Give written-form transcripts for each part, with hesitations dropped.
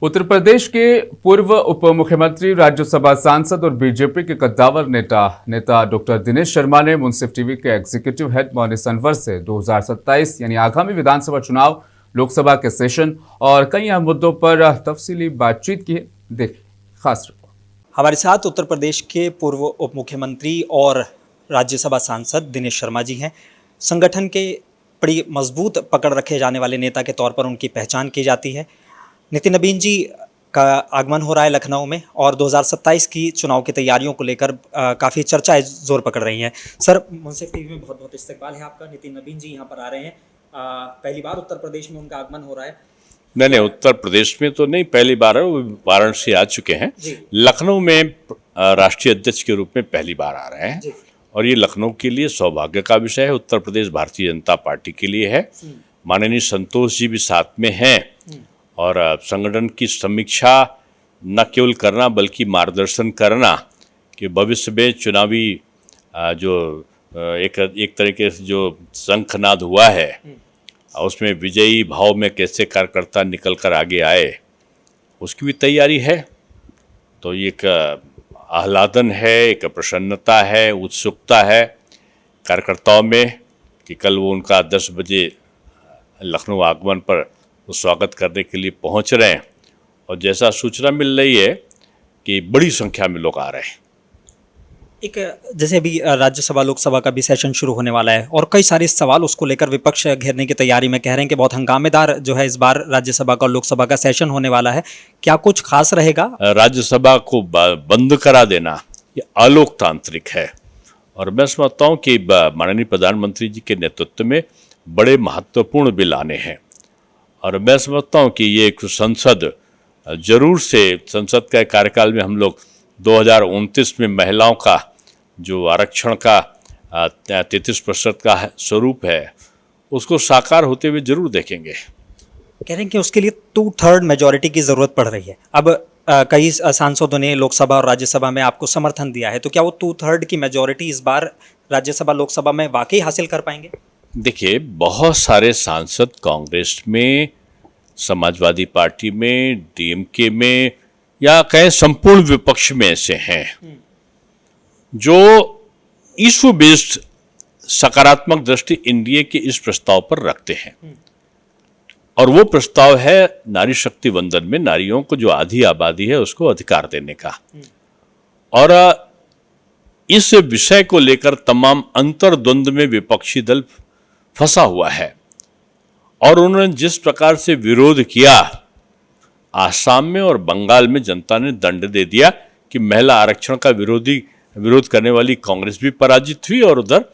उत्तर प्रदेश के पूर्व उप मुख्यमंत्री, राज्यसभा सांसद और बीजेपी के कद्दावर नेता डॉक्टर दिनेश शर्मा ने मुंसिफ टीवी के एग्जीक्यूटिव हेड मौनिस अनवर से 2027 यानी आगामी विधानसभा चुनाव, लोकसभा के सेशन और कई अहम मुद्दों पर तफसीली बातचीत की है। देखिए खास रिपोर्ट। हमारे साथ उत्तर प्रदेश के पूर्व उप मुख्यमंत्री और राज्यसभा सांसद दिनेश शर्मा जी हैं। संगठन के बड़ी मजबूत पकड़ रखे जाने वाले नेता के तौर पर उनकी पहचान की जाती है। नितिन नबीन जी का आगमन हो रहा है लखनऊ में और 2027 की चुनाव की तैयारियों को लेकर काफ़ी चर्चाएं जोर पकड़ रही हैं। सर, मुंसिफ टीवी में बहुत बहुत इस्तकबाल है आपका। नितिन नबीन जी यहाँ पर आ रहे हैं, पहली बार उत्तर प्रदेश में उनका आगमन हो रहा है। नहीं, उत्तर प्रदेश में तो नहीं, पहली बार है। वो वाराणसी आ चुके हैं। लखनऊ में राष्ट्रीय अध्यक्ष के रूप में पहली बार आ रहे हैं और ये लखनऊ के लिए सौभाग्य का विषय है। उत्तर प्रदेश भारतीय जनता पार्टी के लिए है। माननीय संतोष जी भी साथ में हैं और संगठन की समीक्षा न केवल करना बल्कि मार्गदर्शन करना कि भविष्य में चुनावी जो एक तरीके से जो शंखनाद हुआ है उसमें विजयी भाव में कैसे कार्यकर्ता निकल कर आगे आए, उसकी भी तैयारी है। तो ये एक आह्लादन है, एक प्रसन्नता है, उत्सुकता है कार्यकर्ताओं में कि कल वो उनका 10 बजे लखनऊ आगमन पर स्वागत करने के लिए पहुंच रहे हैं। और जैसा सूचना मिल रही है कि बड़ी संख्या में लोग आ रहे हैं। एक जैसे अभी राज्यसभा लोकसभा का भी सेशन शुरू होने वाला है और कई सारे सवाल उसको लेकर विपक्ष घेरने की तैयारी में कह रहे हैं कि बहुत हंगामेदार जो है इस बार राज्यसभा का और लोकसभा का सेशन होने वाला है। क्या कुछ खास रहेगा? राज्यसभा को बंद करा देना ये अलोकतांत्रिक है और मैं समझता हूँ कि माननीय प्रधानमंत्री जी के नेतृत्व में बड़े महत्वपूर्ण बिल आने हैं और मैं समझता हूँ कि ये एक संसद जरूर से संसद का कार्यकाल में हम लोग 2029 में महिलाओं का जो आरक्षण का 33% का स्वरूप है उसको साकार होते हुए जरूर देखेंगे। कह रहे हैं कि उसके लिए 2/3 मेजॉरिटी की ज़रूरत पड़ रही है। अब कई सांसदों ने लोकसभा और राज्यसभा में आपको समर्थन दिया है, तो क्या वो 2/3 की मेजॉरिटी इस बार राज्यसभा लोकसभा में वाकई हासिल कर पाएंगे? देखिए, बहुत सारे सांसद कांग्रेस में, समाजवादी पार्टी में, डीएमके में या कहें संपूर्ण विपक्ष में ऐसे हैं जो इशू बेस्ड सकारात्मक दृष्टि एनडीए के इस प्रस्ताव पर रखते हैं और वो प्रस्ताव है नारी शक्ति वंदन में नारियों को जो आधी आबादी है उसको अधिकार देने का। और इस विषय को लेकर तमाम अंतर्द्वंद में विपक्षी दल फंसा हुआ है और उन्होंने जिस प्रकार से विरोध किया, आसाम में और बंगाल में जनता ने दंड दे दिया कि महिला आरक्षण का विरोध करने वाली कांग्रेस भी पराजित हुई और उधर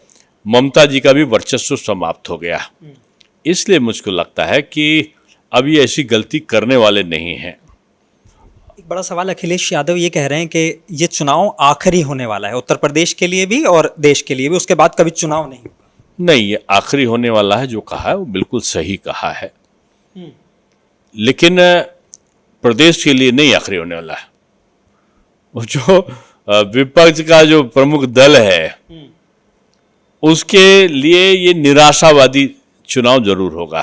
ममता जी का भी वर्चस्व समाप्त हो गया। इसलिए मुझको लगता है कि अब ये ऐसी गलती करने वाले नहीं हैं। एक बड़ा सवाल अखिलेश यादव ये कह रहे हैं कि ये चुनाव आखिरी होने वाला है उत्तर प्रदेश के लिए भी और देश के लिए भी, उसके बाद कभी चुनाव नहीं। नहीं, ये आखिरी होने वाला है। जो कहा है वो बिल्कुल सही कहा है, लेकिन प्रदेश के लिए नहीं आखिरी होने वाला है। वो जो विपक्ष का जो प्रमुख दल है उसके लिए ये निराशावादी चुनाव जरूर होगा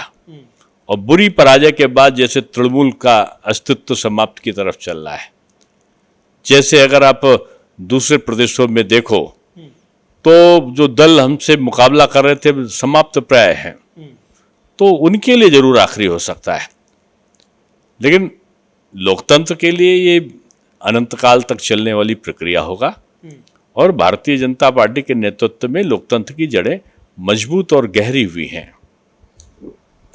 और बुरी पराजय के बाद जैसे तृणमूल का अस्तित्व समाप्त की तरफ चल रहा है, जैसे अगर आप दूसरे प्रदेशों में देखो तो जो दल हमसे मुकाबला कर रहे थे समाप्त प्राय हैं, तो उनके लिए जरूर आखिरी हो सकता है। लेकिन लोकतंत्र के लिए ये अनंतकाल तक चलने वाली प्रक्रिया होगा और भारतीय जनता पार्टी के नेतृत्व में लोकतंत्र की जड़ें मजबूत और गहरी हुई हैं।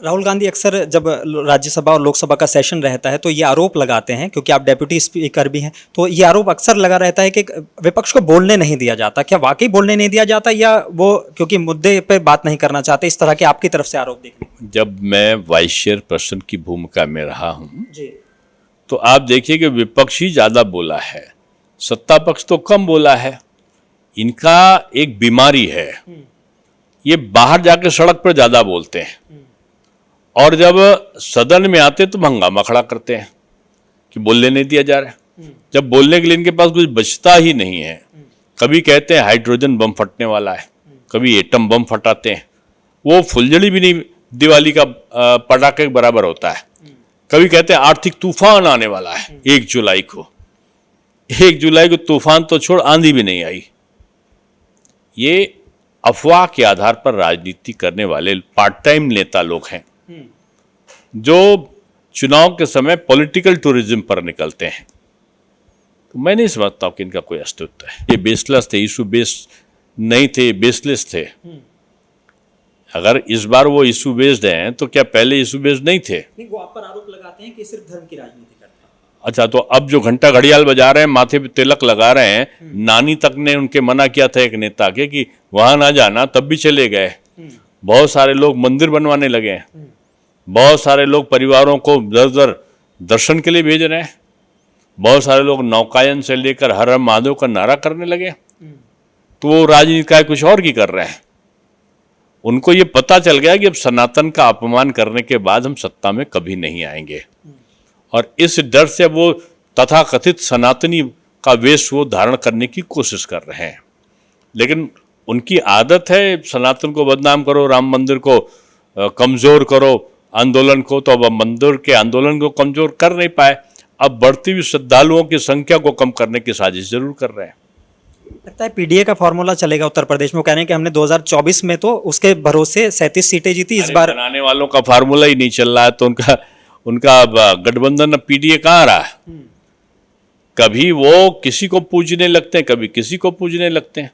राहुल गांधी अक्सर जब राज्यसभा और लोकसभा का सेशन रहता है तो ये आरोप लगाते हैं, क्योंकि आप डेप्यूटी स्पीकर भी हैं, तो ये आरोप अक्सर लगा रहता है कि विपक्ष को बोलने नहीं दिया जाता। क्या वाकई बोलने नहीं दिया जाता या वो क्योंकि मुद्दे पे बात नहीं करना चाहते? इस तरह के आपकी तरफ से आरोप देखने। जब मैं वाइस चेयरपर्सन की भूमिका में रहा हूँ तो आप देखिए कि विपक्ष ही ज्यादा बोला है, सत्ता पक्ष तो कम बोला है। इनका एक बीमारी है, ये बाहर जाके सड़क पर ज्यादा बोलते हैं और जब सदन में आते तो हंगामा खड़ा करते हैं कि बोलने नहीं दिया जा रहा है। जब बोलने के लिए इनके पास कुछ बचता ही नहीं है। कभी कहते हैं हाइड्रोजन बम फटने वाला है, कभी एटम बम फटाते हैं। वो फुलझड़ी भी नहीं दिवाली का पटाखे के बराबर होता है। कभी कहते हैं आर्थिक तूफान आने वाला है 1 जुलाई को। 1 जुलाई को तूफान तो छोड़, आंधी भी नहीं आई। ये अफवाह के आधार पर राजनीति करने वाले पार्ट टाइम नेता लोग हैं जो चुनाव के समय पॉलिटिकल टूरिज्म पर निकलते हैं। तो मैं नहीं समझता कि इनका कोई अस्तित्व है। ये बेसलेस थे, इशू बेस्ड नहीं थे, बेसलेस थे। अगर इस बार वो इशू बेस्ड हैं तो क्या पहले इशू बेस्ड नहीं थे? नहीं, वो आप पर आरोप लगाते हैं कि सिर्फ धर्म की राजनीति करते हैं। अच्छा, तो अब जो घंटा घड़ियाल बजा रहे हैं, माथे पे तिलक लगा रहे हैं, नानी तक ने उनके मना किया था एक नेता के कि वहां ना जाना, तब भी चले गए। बहुत सारे लोग मंदिर बनवाने लगे हैं, बहुत सारे लोग परिवारों को दर दर दर्शन के लिए भेज रहे हैं, बहुत सारे लोग नौकायन से लेकर हर हर महादेव का नारा करने लगे। तो वो राजनीति का कुछ और की कर रहे हैं। उनको ये पता चल गया कि अब सनातन का अपमान करने के बाद हम सत्ता में कभी नहीं आएंगे, और इस डर से वो तथाकथित सनातनी का वेश वो धारण करने की कोशिश कर रहे हैं। लेकिन उनकी आदत है सनातन को बदनाम करो, राम मंदिर को कमज़ोर करो, आंदोलन को। तो अब मंदिर के आंदोलन को कमज़ोर कर नहीं पाए, अब बढ़ती हुई श्रद्धालुओं की संख्या को कम करने की साजिश जरूर कर रहे हैं। लगता है पीडीए का फॉर्मूला चलेगा उत्तर प्रदेश में। वो कह रहे हैं कि हमने 2024 में तो उसके भरोसे 37 सीटें जीती, इस बार बनाने वालों का फार्मूला ही नहीं चल रहा है, तो उनका गठबंधन पीडीए कहाँ रहा है? कभी वो किसी को पूजने लगते हैं, कभी किसी को पूजने लगते हैं।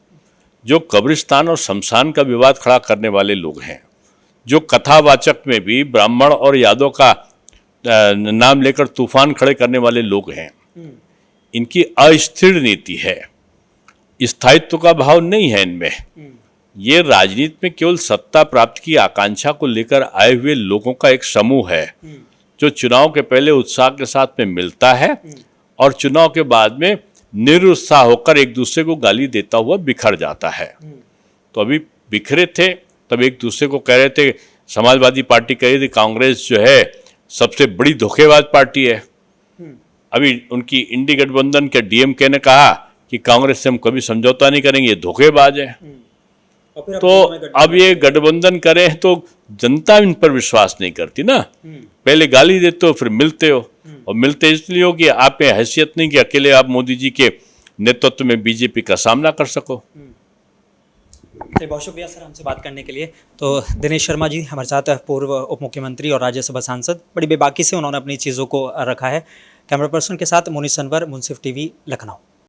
जो कब्रिस्तान और शमशान का विवाद खड़ा करने वाले लोग हैं, जो कथावाचक में भी ब्राह्मण और यादव का नाम लेकर तूफान खड़े करने वाले लोग हैं, इनकी अस्थिर नीति है, स्थायित्व का भाव नहीं है इनमें। ये राजनीति में केवल सत्ता प्राप्ति की आकांक्षा को लेकर आए हुए लोगों का एक समूह है जो चुनाव के पहले उत्साह के साथ में मिलता है और चुनाव के बाद में निरुत्साह होकर एक दूसरे को गाली देता हुआ बिखर जाता है। तो अभी बिखरे थे, तब एक दूसरे को कह रहे थे, समाजवादी पार्टी कह रही थी कांग्रेस जो है सबसे बड़ी धोखेबाज पार्टी है। अभी उनकी इंडी गठबंधन के डीएमके ने कहा कि कांग्रेस से हम कभी समझौता नहीं करेंगे, ये धोखेबाज है। तो अब ये गठबंधन करें तो जनता इन पर विश्वास नहीं करती ना। पहले गाली देते हो, फिर मिलते हो, और मिलते इसलिए हो कि आप में हैसियत नहीं कि अकेले आप मोदी जी के नेतृत्व में बीजेपी का सामना कर सको। बहुत शुक्रिया सर हमसे बात करने के लिए। तो दिनेश शर्मा जी हमारे साथ, पूर्व उप मुख्यमंत्री और राज्यसभा सांसद, बड़ी बेबाकी से उन्होंने अपनी चीज़ों को रखा है। कैमरा पर्सन के साथ मुनीष सनवर, मुंसिफ टीवी, लखनऊ।